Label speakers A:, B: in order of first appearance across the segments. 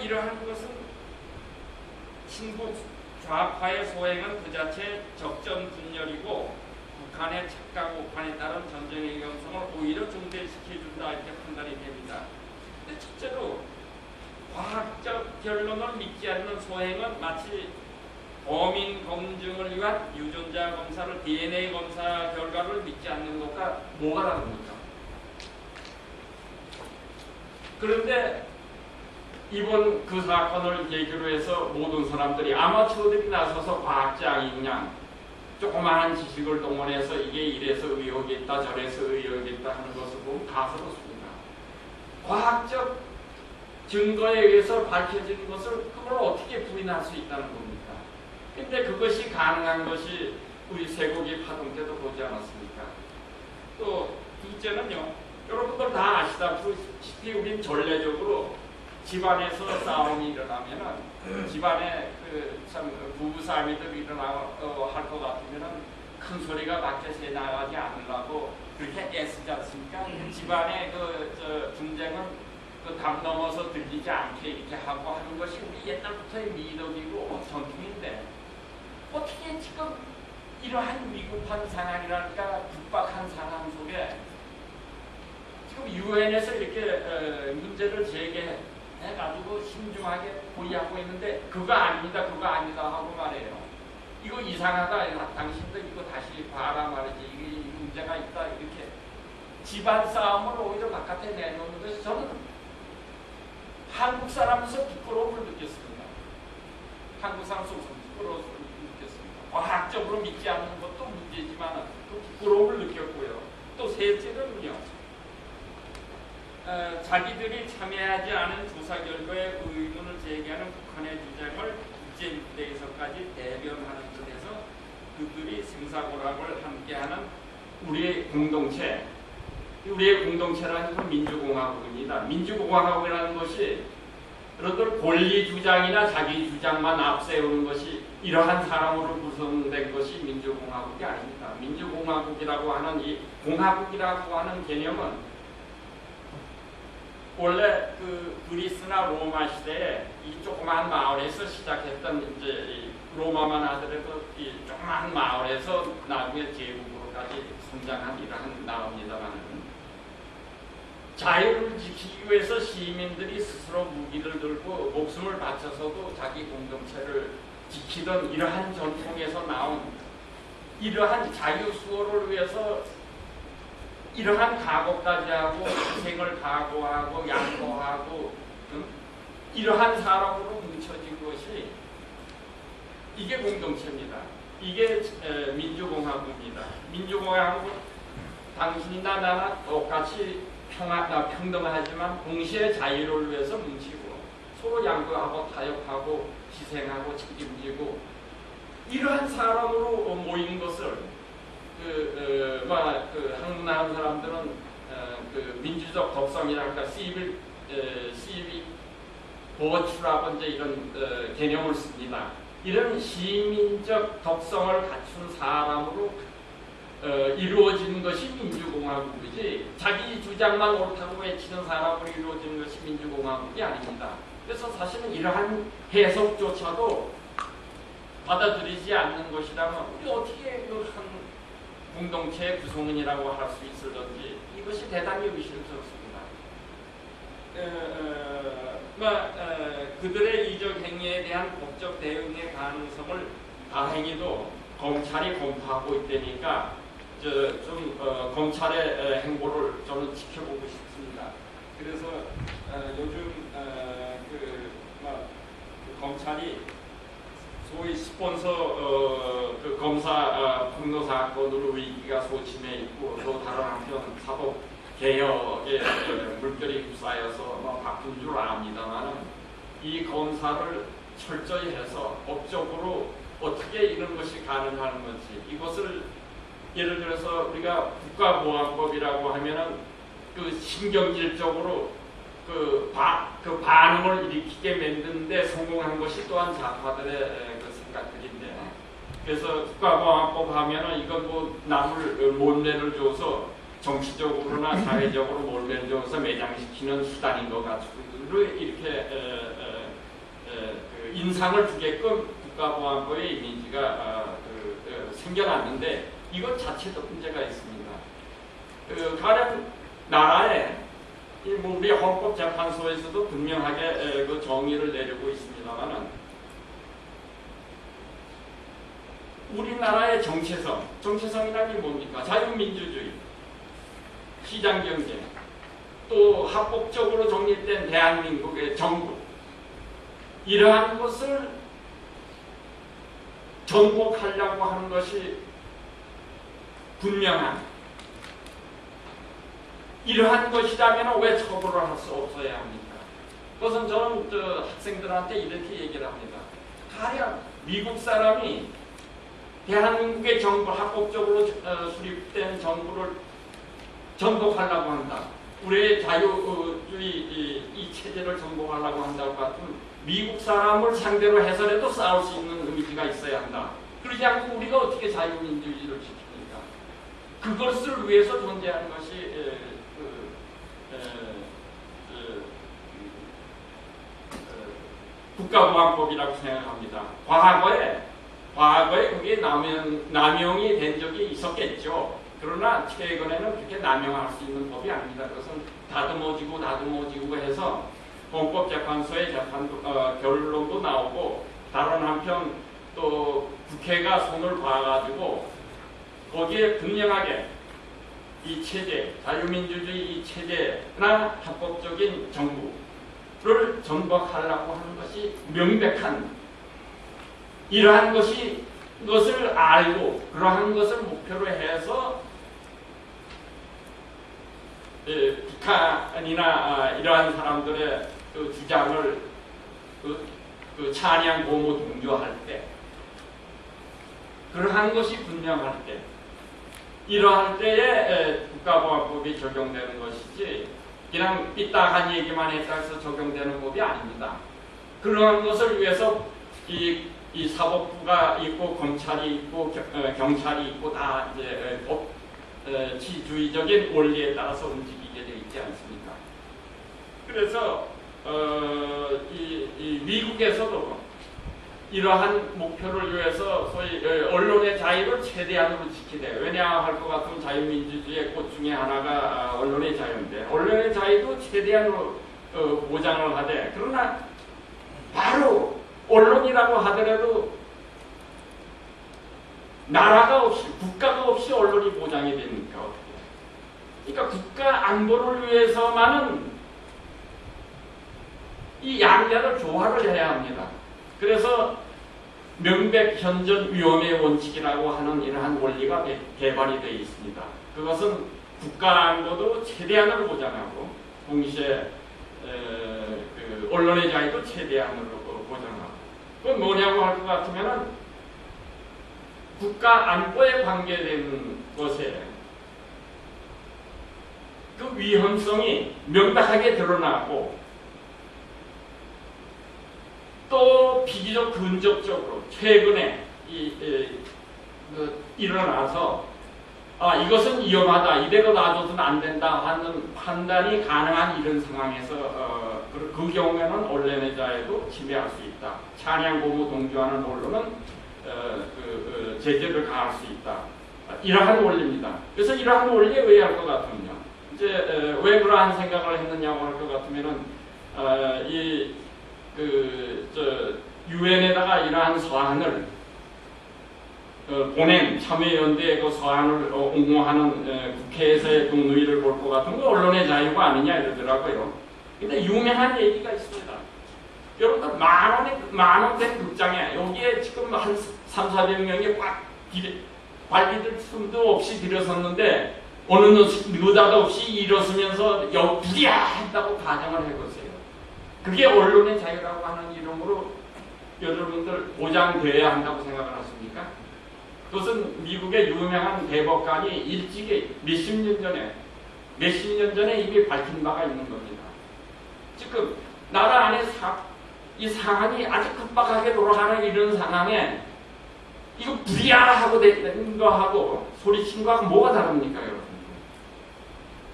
A: 이러한 것은 친북 좌파의 소행은 그 자체 적전 분열이고 북한의 착각 오판에 따른 전쟁의 위험성을 오히려 증대시켜준다 이렇게 판단이 됩니다. 근데 첫째로 과학적 결론을 믿지 않는 소행은 마치 범인 검증을 위한 유전자 검사를 DNA 검사 결과를 믿지 않는 것과 뭐가 다릅니까? 그런데 이번 그 사건을 계기로 해서 모든 사람들이 아마추어들이 나서서 과학자이 그냥 조그마한 지식을 동원해서 이게 이래서 의혹이 있다 저래서 의혹이 있다 하는 것을 보면 가스롭습니다. 과학적 증거에 의해서 밝혀진 것을 그걸 어떻게 부인할 수 있다는 겁니까? 근데 그것이 가능한 것이 우리 쇠고기 파동 때도 보지 않았습니까? 또 둘째는요, 여러분들 다 아시다시피 우린 전례적으로 집안에서 싸움이 일어나면은 집안에 참 부부싸움이들 일어나고 할 것 같으면은 큰 소리가 밖에 새 나가지 않으려고 그렇게 애쓰지 않습니까? 집안의 분쟁은 담 넘어서 들리지 않게 이렇게 하고 하는 것이 우리 옛날부터의 미덕이고 전통인데 어떻게 지금 이러한 위급한 상황이랄까 급박한 상황 속에 지금 유엔에서 이렇게 문제를 제기해가지고 신중하게 고의하고 있는데 그거 아닙니다 하고 말해요. 이거 이상하다. 당신도 이거 다시 봐라 말이지. 이게 문제가 있다. 이렇게 집안 싸움을 오히려 바깥에 내놓는 것이 저는 한국 사람으로서 부끄러움을 느꼈습니다. 한국 사람으로서 부끄러움을 느꼈습니다. 과학적으로 믿지 않는 것도 문제지만 그 부끄러움을 느꼈고요. 또 셋째는요. 자기들이 참여하지 않은 조사 결과에 의문을 제기하는 북한의 주장을 국제무대에서까지 대변하는 것에서 그들이 생사고락을 함께하는 우리의 공동체, 우리의 공동체라는 건 민주공화국입니다. 민주공화국이라는 것이 여러분들 권리 주장이나 자기 주장만 앞세우는 것이 이러한 사람으로 구성된 것이 민주공화국이 아닙니다. 민주공화국이라고 하는 이 공화국이라고 하는 개념은 원래 그리스나 로마 시대에 이 조그마한 마을에서 시작했던 이제 로마만 하더라도 이 조그마한 마을에서 나중에 제국으로까지 성장한 이러한 나라입니다만은 자유를 지키기 위해서 시민들이 스스로 무기를 들고 목숨을 바쳐서도 자기 공동체를 지키던 이러한 전통에서 나온 이러한 자유 수호를 위해서 이러한 각오까지 하고 희생을 각오하고 양보하고 이러한 사람으로 뭉쳐진 것이 이게 공동체입니다. 이게 민주공화국입니다. 민주공화국은 당신이나 나나 똑같이 평등하지만 동시에 자유를 위해서 뭉치고 서로 양보하고 타협하고 희생하고 책임지고 이러한 사람으로 모인 것을 한국 나온 사람들은 민주적 덕성이랄까 시빅 버추라고 이제 이런 개념을 씁니다. 이런 시민적 덕성을 갖춘 사람으로 이루어지는 것이 민주공화국이지 자기 주장만 옳다고 외치는 사람으로 이루어지는 것이 민주공화국이 아닙니다. 그래서 사실은 이러한 해석조차도 받아들이지 않는 것이라면 우리 어떻게 한 공동체의 구성원이라고 할 수 있을런지 이것이 대단히 의심스럽습니다. 그들의 이적 행위에 대한 법적 대응의 가능성을 다행히도 검찰이 검토하고 있다니까 검찰의 행보를 저는 지켜보고 싶습니다. 그래서 요즘 검찰이 소위 스폰서 검사 폭로 사건으로 위기가 소침해 있고 또 다른 한편 사법 개혁에 물결이 휩싸여서 바쁜 줄 압니다만 이 검사를 철저히 해서 법적으로 어떻게 이런 것이 가능한 건지 이것을 예를 들어서 우리가 국가보안법이라고 하면은 신경질적으로 반응을 일으키게 만드는데 성공한 것이 또한 좌파들의 생각들인데 그래서 국가보안법 하면은 이건 남을 몰매를 줘서 정치적으로나 사회적으로 몰매를 줘서 매장시키는 수단인 것 같고 이렇게 인상을 주게끔 국가보안법의 이미지가 생겨났는데 이것 자체도 문제가 있습니다. 가령 나라에 우리 헌법재판소에서도 분명하게 그 정의를 내리고 있습니다만은 우리나라의 정체성이라는 게 뭡니까? 자유민주주의, 시장경제, 또 합법적으로 정립된 대한민국의 정부, 이러한 것을 정복하려고 하는 것이 분명한 이러한 것이라면 왜 처벌을 할 수 없어야 합니까? 그것은 저는 학생들한테 이렇게 얘기를 합니다. 가령 미국 사람이 대한민국의 정부, 합법적으로 수립된 정부를 정복하려고 한다. 우리의 자유주의 이 체제를 정복하려고 한다고 같으면 미국 사람을 상대로 해서라도 싸울 수 있는 의지가 있어야 한다. 그러지 않고 우리가 어떻게 자유민주주의를 지킵니까? 그것을 위해서 존재하는 것이 국가보안법이라고 생각합니다. 과거에 그게 남용이 된 적이 있었겠죠. 그러나 최근에는 그렇게 남용할 수 있는 법이 아닙니다. 그것은 다듬어지고 해서 헌법재판소의 결론도 나오고 다른 한편 또 국회가 손을 봐가지고 거기에 분명하게 이 체제, 자유민주주의 이 체제나 합법적인 정부를 전복하려고 하는 것이 명백한 이러한 것을 알고 그러한 것을 목표로 해서 북한이나 이러한 사람들의 그 주장을 찬양, 고무, 동조할 때 그러한 것이 분명할 때 이러할 때에 국가보안법이 적용되는 것이지 그냥 삐딱한 얘기만 했다고 해서 적용되는 법이 아닙니다. 그러한 것을 위해서 이 사법부가 있고 검찰이 있고 경찰이 있고 다 이제 법치주의적인 원리에 따라서 움직이게 되어 있지 않습니까? 그래서 이 미국에서도 이러한 목표를 위해서 소위 언론의 자유를 최대한으로 지키되 왜냐 할 것 같으면 자유민주주의의 꽃 중에 하나가 언론의 자유인데 언론의 자유도 최대한으로 보장을 하되 그러나 바로 언론이라고 하더라도 나라가 없이 국가가 없이 언론이 보장이 됩니까? 어떻게? 그러니까 국가 안보를 위해서만은 이 양자를 조화를 해야 합니다. 그래서 명백현전 위험의 원칙이라고 하는 이러한 원리가 개발이 되어 있습니다. 그것은 국가 안보도 최대한으로 보장하고 동시에 그 언론의 자유도 최대한으로 보장하고 그건 뭐냐고 할 것 같으면은 국가 안보에 관계된 것에 그 위험성이 명백하게 드러나고 또 비교적 근접적으로 최근에 일어나서 이것은 위험하다 이대로 놔둬서는 안 된다 하는 판단이 가능한 이런 상황에서 그 경우에는 언론의 자유도 침해할 수 있다. 찬양, 고무, 동조하는 언론은 제재를 가할 수 있다. 이러한 원리입니다. 그래서 이러한 원리에 의할 것 같으면요. 이제 왜 그러한 생각을 했느냐고 할 것 같으면은 유엔에다가 이러한 서한을 보낸 참여연대의 그 서한을 옹호하는 국회에서의 그 누이를 볼 것 같은 거 언론의 자유가 아니냐 이러더라고요. 근데 유명한 얘기가 있습니다. 여러분들 만원 된 극장에 여기에 지금 한 300~400명이 꽉 발디딜 틈도 없이 들어섰는데 어느 느닷 없이 일어서면서 부랴 했다고 가정을 해보세요. 그게 언론의 자유라고 하는 이름으로 여러분들 보장되어야 한다고 생각을 하십니까? 그것은 미국의 유명한 대법관이 일찍이 몇십 년 전에 이미 밝힌 바가 있는 겁니다. 지금 나라 안에 이 상황이 아주 급박하게 돌아가는 이런 상황에 이거 부랴 하고 된 거하고 소리친 거하고 뭐가 다릅니까, 여러분?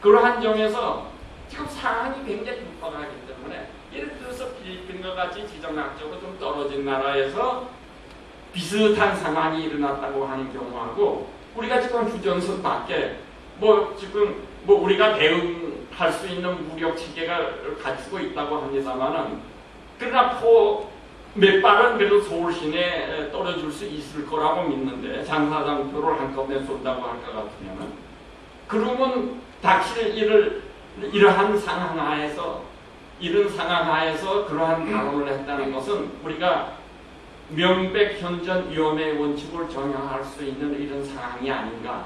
A: 그러한 점에서 지금 상황이 굉장히 급박하기 때문에 예를 들어서 필리핀 필리핀과 같이 지정학적으로 좀 떨어진 나라에서 비슷한 상황이 일어났다고 하는 경우하고 우리가 지금 휴전선 밖에 지금 우리가 대응할 수 있는 무력 체계가 갖추고 있다고 합니다만은 그러나 몇 발은 그래도 서울 시내에 떨어질 수 있을 거라고 믿는데 장사장표를 한꺼번에 쏜다고 할 것 같으면은 그러면 닥칠 이러한 상황 하에서 이런 상황 하에서 그러한 발언을 했다는 것은 우리가 명백현전 위험의 원칙을 정형할 수 있는 이런 상황이 아닌가